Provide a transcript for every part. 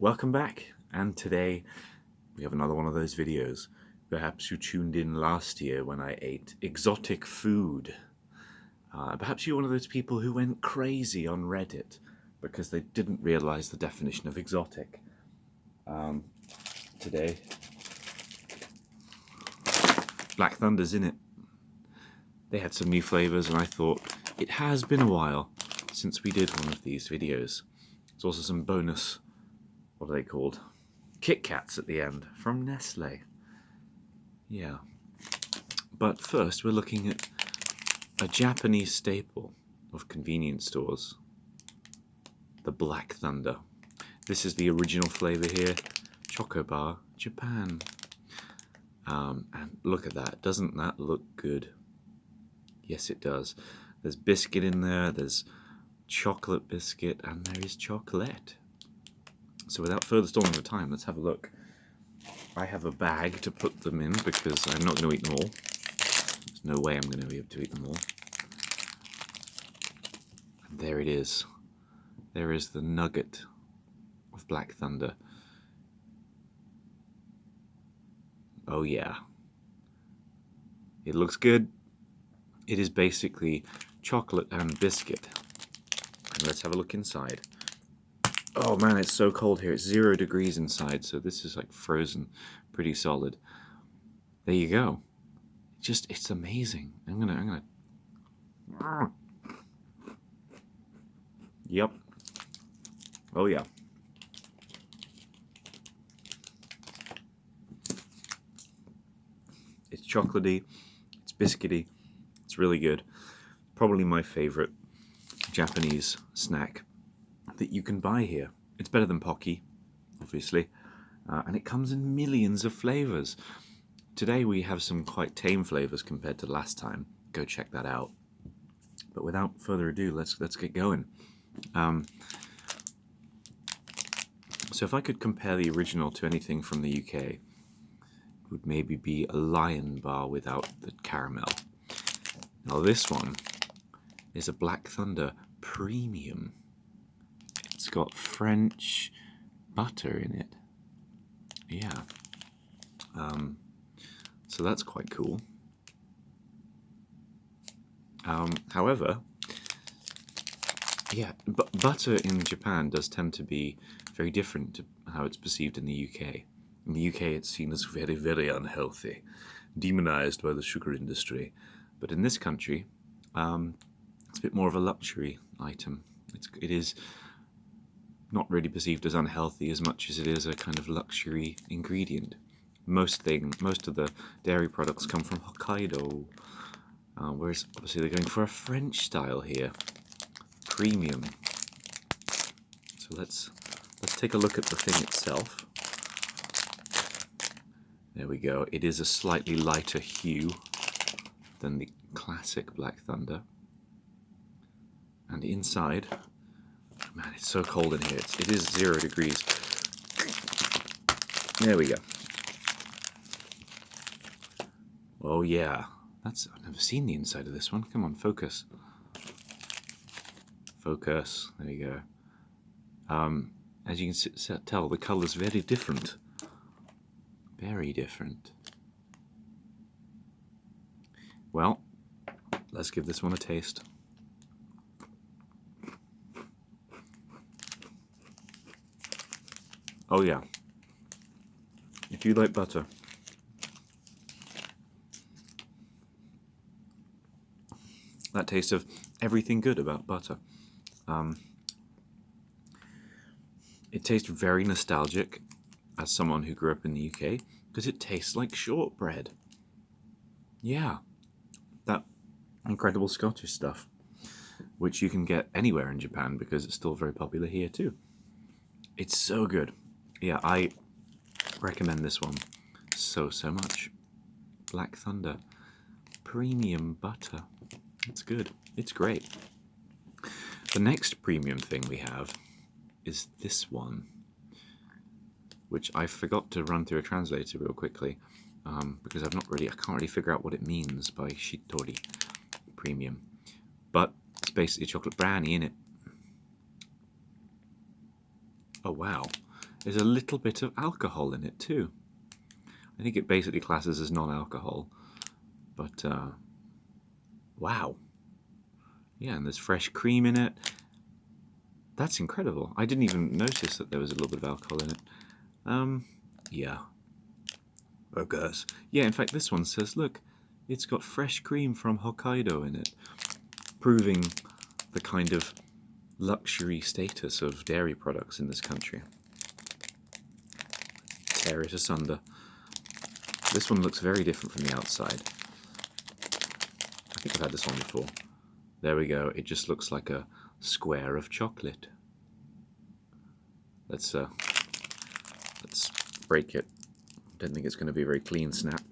Welcome back, and today we have another one of those videos. Perhaps you tuned in last year when I ate exotic food. Perhaps you're one of those people who went crazy on Reddit because they didn't realize the definition of exotic. Today, Black Thunder's in it. They had some new flavors, and I thought it has been a while since we did one of these videos. There's also some bonus, what are they called? Kit Kats at the end from Nestle. Yeah. But first, we're looking at a Japanese staple of convenience stores, the Black Thunder. This is the original flavor here, Chocobar, Japan. And look at that. Doesn't that look good? Yes, it does. There's biscuit in there, there's chocolate biscuit, and there is chocolate. So without further stalling the time, let's have a look. I have a bag to put them in because I'm not going to eat them all. There's no way I'm going to be able to eat them all. And there it is. There is the nugget of Black Thunder. Oh yeah. It looks good. It is basically chocolate and biscuit. And let's have a look inside. Oh man, it's so cold here. It's 0 degrees inside, so this is like frozen, pretty solid. There you go. It's amazing. I'm gonna. Yep. Oh yeah. It's chocolatey. It's biscuity. It's really good. Probably my favorite Japanese snack that you can buy here. It's better than Pocky, obviously, and it comes in millions of flavors. Today we have some quite tame flavors compared to last time. Go check that out. But without further ado, let's get going. So if I could compare the original to anything from the UK, it would maybe be a Lion bar without the caramel. Now this one is a Black Thunder Premium. It's got French butter in it. Yeah. So that's quite cool. However, yeah, butter in Japan does tend to be very different to how it's perceived in the UK. In the UK, it's seen as very, very unhealthy, demonized by the sugar industry. But in this country, it's a bit more of a luxury item. It is not really perceived as unhealthy as much as it is a kind of luxury ingredient. Most of the dairy products come from Hokkaido, whereas obviously they're going for a French style here, premium. So let's take a look at the thing itself. There we go. It is a slightly lighter hue than the classic Black Thunder. And inside, man, it's so cold in here. It is 0 degrees. There we go. Oh yeah, I've never seen the inside of this one. Come on, focus. Focus. There you go. As you can tell, the color's very different. Very different. Well, let's give this one a taste. Oh yeah. If you like butter, that taste of everything good about butter. It tastes very nostalgic as someone who grew up in the UK because it tastes like shortbread. Yeah, that incredible Scottish stuff, which you can get anywhere in Japan because it's still very popular here too. It's so good. Yeah, I recommend this one so much. Black Thunder Premium butter. It's good. It's great. The next premium thing we have is this one, which I forgot to run through a translator real quickly because I can't really figure out what it means by Shitori Premium. But it's basically chocolate brownie in it. Oh wow, there's a little bit of alcohol in it too. I think it basically classes as non-alcohol, but wow. Yeah, and there's fresh cream in it. That's incredible. I didn't even notice that there was a little bit of alcohol in it. Yeah. Burgers. Yeah, in fact, this one says, look, it's got fresh cream from Hokkaido in it, proving the kind of luxury status of dairy products in this country. Tear it asunder. This one looks very different from the outside. I think I've had this one before. There we go. It just looks like a square of chocolate. Let's break it. Don't think it's going to be a very clean snap.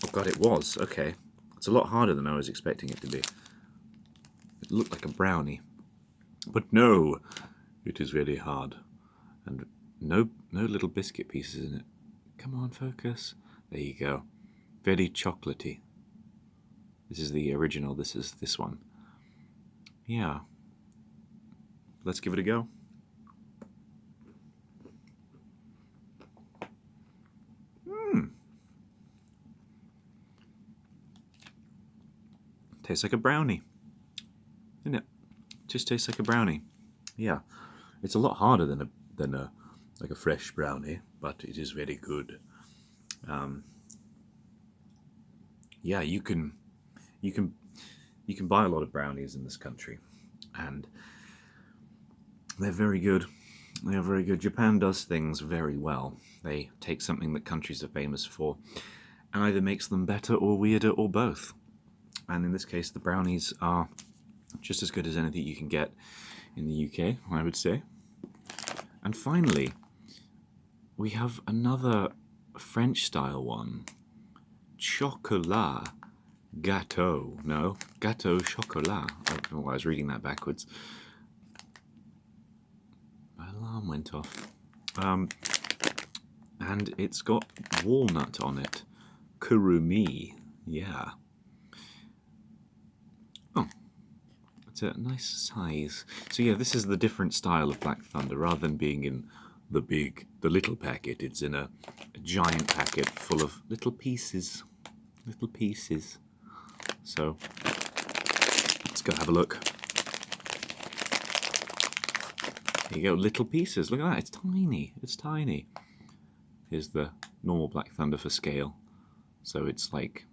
Oh god, it was. Okay. It's a lot harder than I was expecting it to be. It looked like a brownie. But no, it is really hard. And no little biscuit pieces in it. Come on, focus. There you go. Very chocolatey. This is the original. This is this one. Yeah. Let's give it a go. Tastes like a brownie, isn't it? Just tastes like a brownie. Yeah, it's a lot harder than a like a fresh brownie, but it is very good. Yeah, you can buy a lot of brownies in this country, and they're very good. They are very good. Japan does things very well. They take something that countries are famous for and either makes them better or weirder or both. And in this case, the brownies are just as good as anything you can get in the UK, I would say. And finally, we have another French-style one. Chocolat gâteau. No, gâteau chocolat. I don't know why I was reading that backwards. My alarm went off. And it's got walnut on it. Kurumi. Yeah. Oh, it's a nice size. So yeah, this is the different style of Black Thunder. Rather than being in the little packet, it's in a giant packet full of little pieces. Little pieces. So let's go have a look. There you go, little pieces. Look at that, it's tiny. It's tiny. Here's the normal Black Thunder for scale. So it's like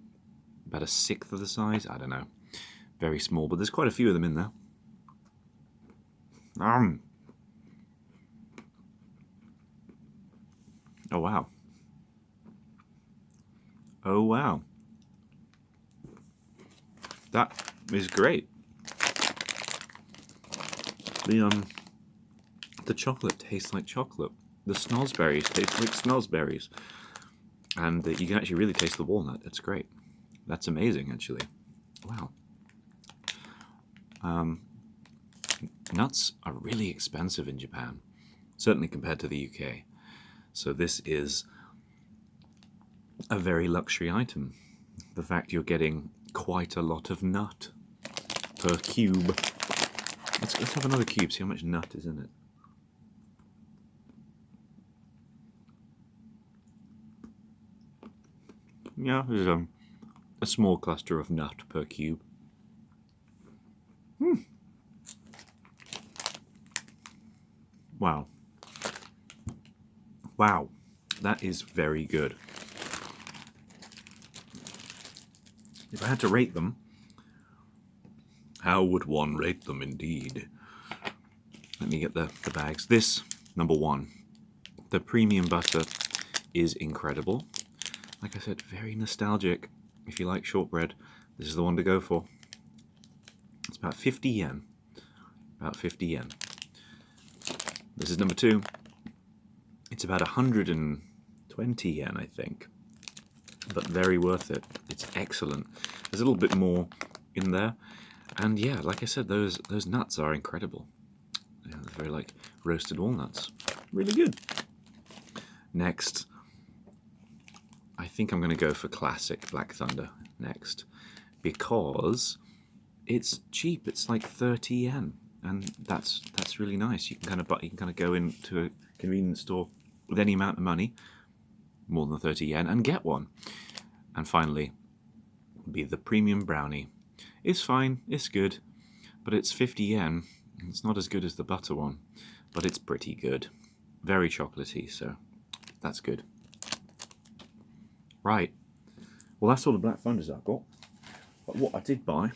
about 1/6 of the size. I don't know. Very small, but there's quite a few of them in there. Oh wow. Oh wow. That is great. The chocolate tastes like chocolate. The snozzberries taste like snozzberries. And you can actually really taste the walnut. It's great. That's amazing, actually. Wow. Nuts are really expensive in Japan, certainly compared to the UK. So this is a very luxury item. The fact you're getting quite a lot of nut per cube. Let's have another cube, see how much nut is in it. Yeah, there's a small cluster of nut per cube. Wow. Wow, that is very good. If I had to rate them, how would one rate them indeed? Let me get the bags. This, number 1. The premium butter is incredible. Like I said, very nostalgic. If you like shortbread, this is the one to go for. It's about 50 yen. About 50 yen. This is number 2. It's about 120 yen, I think. But very worth it. It's excellent. There's a little bit more in there. And yeah, like I said, those nuts are incredible. Yeah, they're very like roasted walnuts. Really good. Next, I think I'm going to go for classic Black Thunder next. Because it's cheap. It's like 30 yen. and that's really nice. You can kind of go into a convenience store with any amount of money, more than 30 yen, and get one. And finally, be the premium brownie. It's fine, it's good, but it's 50 yen. It's not as good as the butter one, but it's pretty good. Very chocolatey, so that's good. Right, well, that's all the Black Thunders I've got. But what I did buy,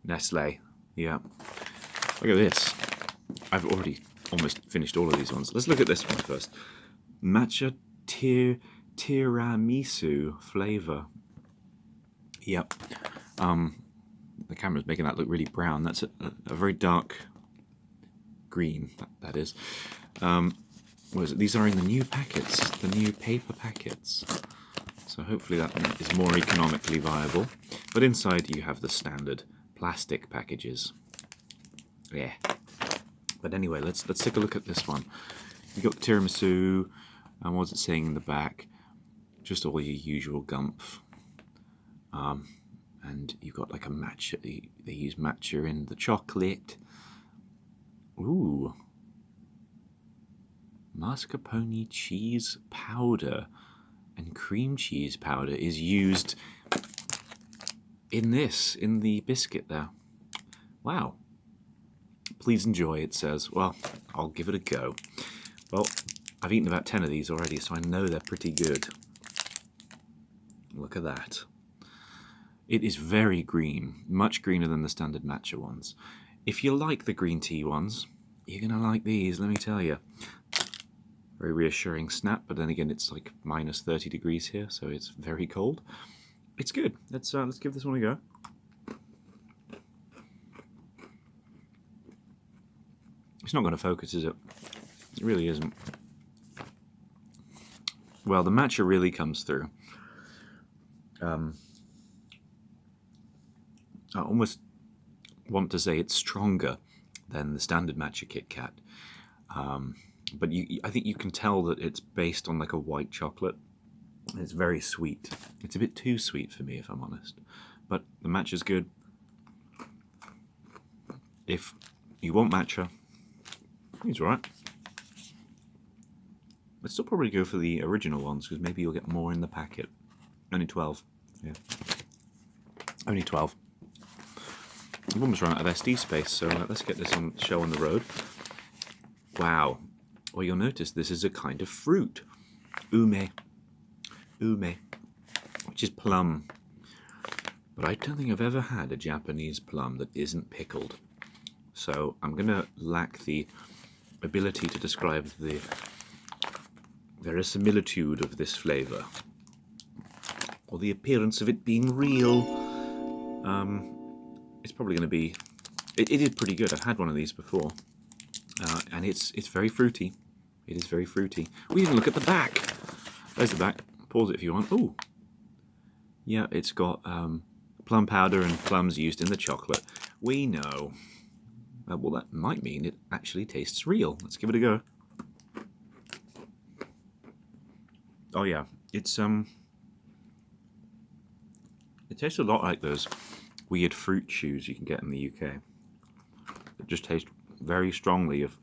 Nestle, yeah. Look at this. I've already almost finished all of these ones. Let's look at this one first. Matcha tiramisu flavor. Yep. The camera's making that look really brown. That's a very dark green, that is. What is it? These are in the new packets, the new paper packets. So hopefully that is more economically viable. But inside you have the standard plastic packages. Yeah. But anyway, let's take a look at this one. You got the tiramisu, and what's it saying in the back? Just all your usual gumph. And you've got like a matcha. They use matcha in the chocolate. Ooh. Mascarpone cheese powder and cream cheese powder is used in the biscuit there. Wow. Please enjoy, it says. Well, I'll give it a go. Well, I've eaten about 10 of these already, so I know they're pretty good. Look at that. It is very green, much greener than the standard matcha ones. If you like the green tea ones, you're going to like these, let me tell you. Very reassuring snap, but then again it's like minus 30 degrees here, so it's very cold. It's good. Let's give this one a go. It's not going to focus, is it? It really isn't. Well, the matcha really comes through. I almost want to say it's stronger than the standard matcha Kit Kat. But I think you can tell that it's based on like a white chocolate. It's very sweet. It's a bit too sweet for me, if I'm honest. But the matcha's good. If you want matcha, it's alright. I'd still probably go for the original ones, because maybe you'll get more in the packet. Only 12. Yeah. Only 12. I've almost run out of SD space, so let's get this on show on the road. Wow. Well, you'll notice this is a kind of fruit. Ume, which is plum. But I don't think I've ever had a Japanese plum that isn't pickled. So I'm going to lack the ability to describe the verisimilitude of this flavour, or the appearance of it being real. It's probably going to be... It is pretty good. I've had one of these before. And it's very fruity. It is very fruity. We even look at the back. There's the back. Pause it if you want. Ooh. Yeah, it's got plum powder and plums used in the chocolate. We know. Well, that might mean it actually tastes real. Let's give it a go. Oh yeah, it's it tastes a lot like those weird fruit chews you can get in the UK. It just tastes very strongly of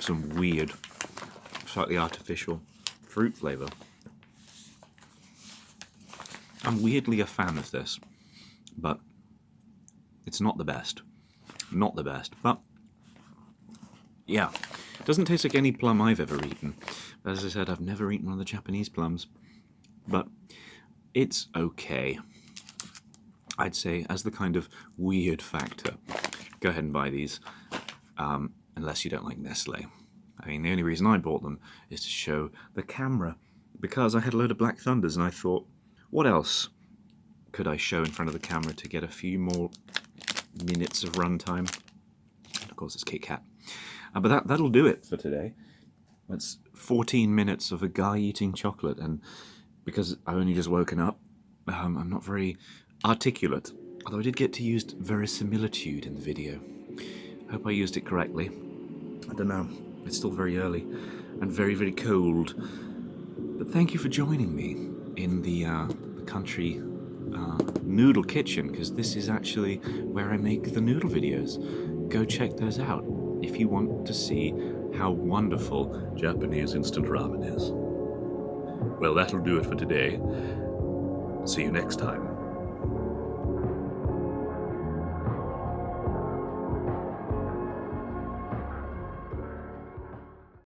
some weird, slightly artificial fruit flavour. I'm weirdly a fan of this, but it's not the best. Not the best, but yeah, it doesn't taste like any plum I've ever eaten. As I said, I've never eaten one of the Japanese plums, but it's okay. I'd say as the kind of weird factor, go ahead and buy these, unless you don't like Nestle. I mean, the only reason I bought them is to show the camera, because I had a load of Black Thunders and I thought, what else could I show in front of the camera to get a few more minutes of runtime? And of course it's Kit Kat. But that'll do it for today. That's 14 minutes of a guy eating chocolate, and because I've only just woken up, I'm not very articulate, although I did get to use verisimilitude in the video. Hope I used it correctly. I don't know, it's still very early and very, very cold. But thank you for joining me in the country noodle kitchen, because this is actually where I make the noodle videos. Go check those out if you want to see how wonderful Japanese instant ramen is. Well, that'll do it for today. See you next time.